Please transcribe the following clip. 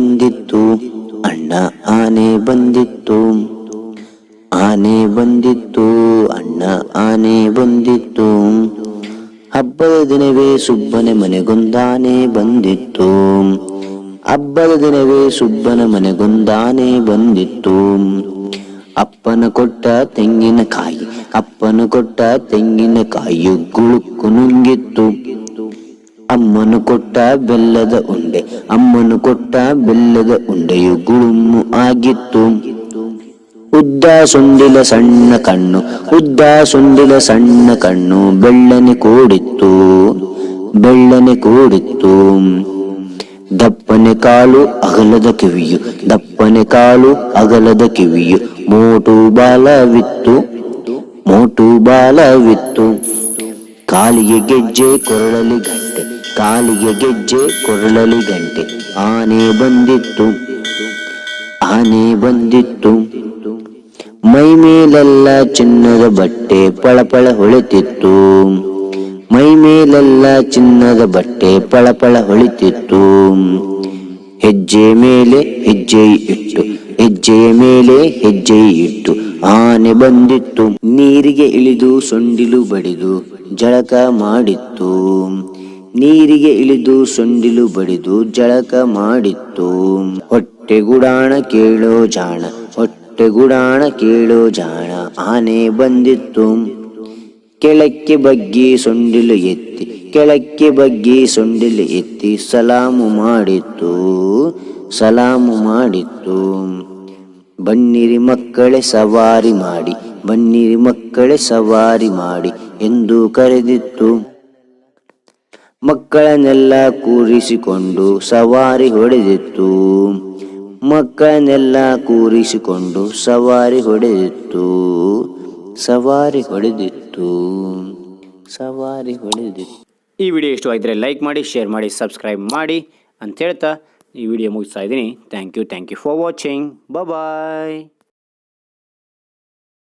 ಬಂದಿತ್ತು ಅಣ್ಣ ಆನೆ ಬಂದಿತ್ತು, ಆನೆ ಬಂದಿತ್ತು ಅಣ್ಣ ಆನೆ ಬಂದಿತ್ತು. ಹಬ್ಬದ ದಿನವೇ ಸುಬ್ಬನ ಮನೆಗೊಂದಾನೆ ಬಂದಿತ್ತು, ಹಬ್ಬದ ದಿನವೇ ಸುಬ್ಬನ ಮನೆಗೊಂದಾನೆ ಬಂದಿತ್ತು. ಅಪ್ಪನ ಕೊಟ್ಟ ತೆಂಗಿನಕಾಯಿ, ಅಪ್ಪನ ಕೊಟ್ಟ ತೆಂಗಿನಕಾಯಿ ಗುಳುಕು ನುಂಗಿತ್ತು. ಅಮ್ಮನು ಕೊಟ್ಟ ಬೆಲ್ಲದ ಉಂಡೆ, ಅಮ್ಮನು ಕೊಟ್ಟ ಬೆಲ್ಲದ ಉಂಡೆಯು ಗುಳುಮ್ಮು ಆಗಿತ್ತು. ಉದ್ದ ಸೊಂಡಿಲ ಸಣ್ಣ ಕಣ್ಣು, ಉದ್ದ ಸೊಂಡಿಲ ಸಣ್ಣ ಕಣ್ಣು ಬೆಳ್ಳನೆ ಕೂಡಿತ್ತು, ಬೆಳ್ಳನೆ ಕೂಡಿತ್ತು. ದಪ್ಪನೆ ಕಾಲು ಅಗಲದ ಕಿವಿಯು, ದಪ್ಪನೆ ಕಾಲು ಅಗಲದ ಕಿವಿಯು ಮೋಟು ಬಾಲವಿತ್ತು, ಮೋಟು ಬಾಲವಿತ್ತು. ಕಾಲಿಗೆ ಗೆಜ್ಜೆ ಕೊರಳಲಿ ಗಂಟೆ, ಕಾಲಿಗೆ ಗೆಜ್ಜೆ ಕೊರಳಲಿ ಗಂಟೆ. ಆನೆ ಬಂದಿತ್ತು, ಆನೆ ಬಂದಿತ್ತು. ಮೈ ಮೇಲೆಲ್ಲ ಚಿನ್ನದ ಬಟ್ಟೆ ಪಳಪಳ ಹೊಳೆತಿತ್ತು, ಮೈ ಮೇಲೆಲ್ಲ ಚಿನ್ನದ ಬಟ್ಟೆ ಪಳಪಳ ಹೊಳಿತಿತ್ತು. ಹೆಜ್ಜೆ ಮೇಲೆ ಹೆಜ್ಜೆ ಇಟ್ಟು, ಹೆಜ್ಜೆಯ ಮೇಲೆ ಹೆಜ್ಜೆ ಇಟ್ಟು ಆನೆ ಬಂದಿತ್ತು. ನೀರಿಗೆ ಇಳಿದು ಸೊಂಡಿಲು ಬಡಿದು ಜಳಕ ಮಾಡಿತ್ತು, ನೀರಿಗೆ ಇಳಿದು ಸೊಂಡಿಲು ಬಡಿದು ಜಳಕ ಮಾಡಿತ್ತು. ಹೊಟ್ಟೆಗುಡಾಣ ಕೇಳೋ ಜಾಣ, ಹೊಟ್ಟೆಗುಡಾಣ ಕೇಳೋ ಜಾಣ ಆನೆ ಬಂದಿತ್ತು. ಕೆಳಕ್ಕೆ ಬಗ್ಗಿ ಸೊಂಡಿಲು ಎತ್ತಿ, ಕೆಳಕ್ಕೆ ಬಗ್ಗಿ ಸೊಂಡಿಲು ಎತ್ತಿ ಸಲಾಮು ಮಾಡಿತ್ತು, ಸಲಾಮು ಮಾಡಿತ್ತು. ಬನ್ನಿರಿ ಮಕ್ಕಳೇ ಸವಾರಿ ಮಾಡಿ, ಬನ್ನಿರಿ ಮಕ್ಕಳೇ ಸವಾರಿ ಮಾಡಿ ಎಂದು ಕರೆದಿತ್ತು. ಮಕ್ಕಳನ್ನೆಲ್ಲ ಕೂರಿಸಿಕೊಂಡು ಸವಾರಿ ಹೊಡೆದಿತ್ತು, ಮಕ್ಕಳನ್ನೆಲ್ಲ ಕೂರಿಸಿಕೊಂಡು ಸವಾರಿ ಹೊಡೆದಿತ್ತು, ಸವಾರಿ ಹೊಡೆದಿತ್ತು, ಸವಾರಿ ಹೊಡೆದಿತ್ತು. ಈ ವಿಡಿಯೋ ಇಷ್ಟವಾಗಿದ್ದರೆ ಲೈಕ್ ಮಾಡಿ, ಶೇರ್ ಮಾಡಿ, ಸಬ್ಸ್ಕ್ರೈಬ್ ಮಾಡಿ ಅಂತ ಹೇಳ್ತಾ ಈ ವಿಡಿಯೋ ಮುಗಿಸ್ತಾ ಇದ್ದೀನಿ. Thank you for watching. Bye.